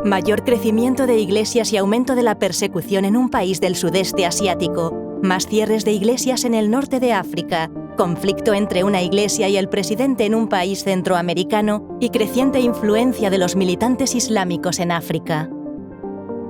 Mayor crecimiento de iglesias y aumento de la persecución en un país del sudeste asiático. Más cierres de iglesias en el norte de África. Conflicto entre una iglesia y el presidente en un país centroamericano y creciente influencia de los militantes islámicos en África.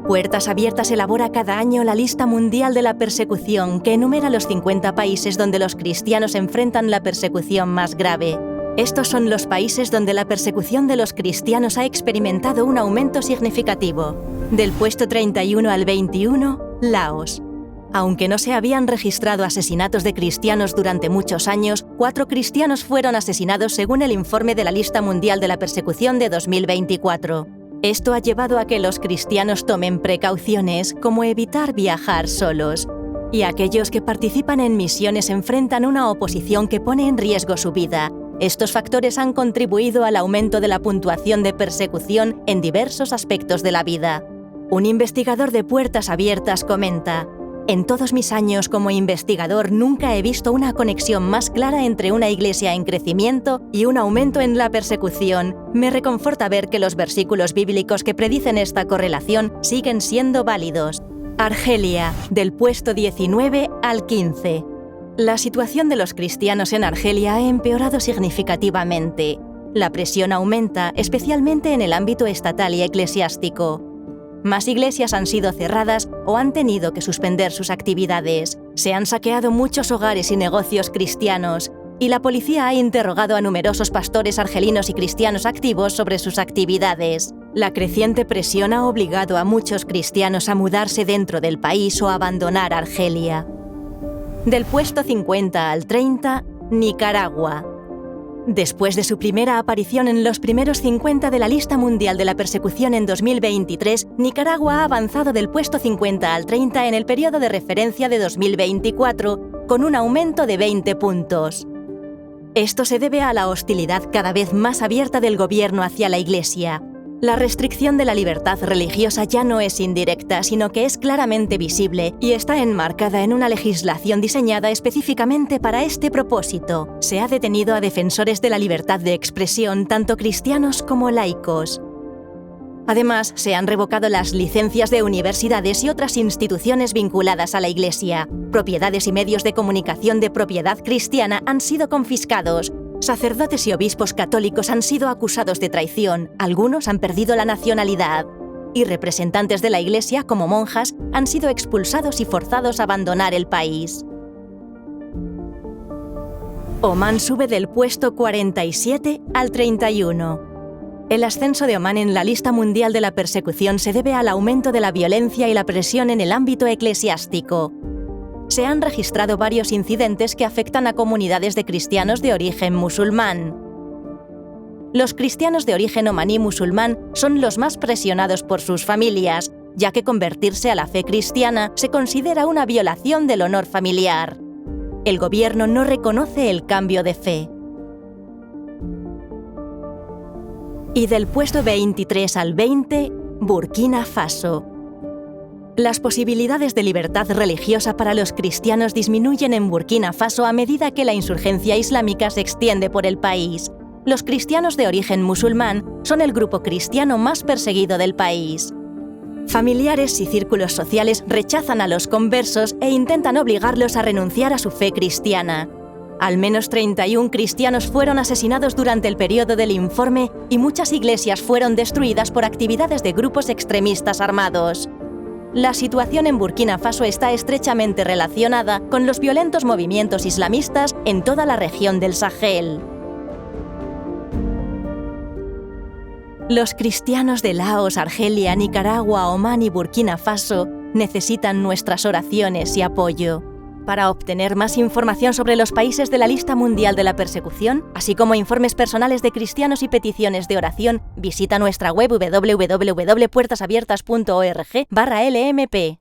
Puertas Abiertas elabora cada año la lista mundial de la persecución que enumera los 50 países donde los cristianos enfrentan la persecución más grave. Estos son los países donde la persecución de los cristianos ha experimentado un aumento significativo. Del puesto 31 al 21, Laos. Aunque no se habían registrado asesinatos de cristianos durante muchos años, 4 cristianos fueron asesinados según el informe de la Lista Mundial de la Persecución de 2024. Esto ha llevado a que los cristianos tomen precauciones como evitar viajar solos. Y aquellos que participan en misiones enfrentan una oposición que pone en riesgo su vida. Estos factores han contribuido al aumento de la puntuación de persecución en diversos aspectos de la vida. Un investigador de Puertas Abiertas comenta: en todos mis años como investigador nunca he visto una conexión más clara entre una iglesia en crecimiento y un aumento en la persecución. Me reconforta ver que los versículos bíblicos que predicen esta correlación siguen siendo válidos. Argelia, del puesto 19 al 15. La situación de los cristianos en Argelia ha empeorado significativamente. La presión aumenta, especialmente en el ámbito estatal y eclesiástico. Más iglesias han sido cerradas o han tenido que suspender sus actividades. Se han saqueado muchos hogares y negocios cristianos, y la policía ha interrogado a numerosos pastores argelinos y cristianos activos sobre sus actividades. La creciente presión ha obligado a muchos cristianos a mudarse dentro del país o abandonar Argelia. Del puesto 50 al 30, Nicaragua. Después de su primera aparición en los primeros 50 de la lista mundial de la persecución en 2023, Nicaragua ha avanzado del puesto 50 al 30 en el periodo de referencia de 2024, con un aumento de 20 puntos. Esto se debe a la hostilidad cada vez más abierta del gobierno hacia la Iglesia. La restricción de la libertad religiosa ya no es indirecta, sino que es claramente visible y está enmarcada en una legislación diseñada específicamente para este propósito. Se ha detenido a defensores de la libertad de expresión, tanto cristianos como laicos. Además, se han revocado las licencias de universidades y otras instituciones vinculadas a la Iglesia. Propiedades y medios de comunicación de propiedad cristiana han sido confiscados. Sacerdotes y obispos católicos han sido acusados de traición, algunos han perdido la nacionalidad, y representantes de la Iglesia, como monjas, han sido expulsados y forzados a abandonar el país. Omán sube del puesto 47 al 31. El ascenso de Omán en la lista mundial de la persecución se debe al aumento de la violencia y la presión en el ámbito eclesiástico. Se han registrado varios incidentes que afectan a comunidades de cristianos de origen musulmán. Los cristianos de origen omaní musulmán son los más presionados por sus familias, ya que convertirse a la fe cristiana se considera una violación del honor familiar. El gobierno no reconoce el cambio de fe. Y del puesto 23 al 20, Burkina Faso. Las posibilidades de libertad religiosa para los cristianos disminuyen en Burkina Faso a medida que la insurgencia islámica se extiende por el país. Los cristianos de origen musulmán son el grupo cristiano más perseguido del país. Familiares y círculos sociales rechazan a los conversos e intentan obligarlos a renunciar a su fe cristiana. Al menos 31 cristianos fueron asesinados durante el periodo del informe y muchas iglesias fueron destruidas por actividades de grupos extremistas armados. La situación en Burkina Faso está estrechamente relacionada con los violentos movimientos islamistas en toda la región del Sahel. Los cristianos de Laos, Argelia, Nicaragua, Omán y Burkina Faso necesitan nuestras oraciones y apoyo. Para obtener más información sobre los países de la lista mundial de la persecución, así como informes personales de cristianos y peticiones de oración, visita nuestra web www.puertasabiertas.org/LMP.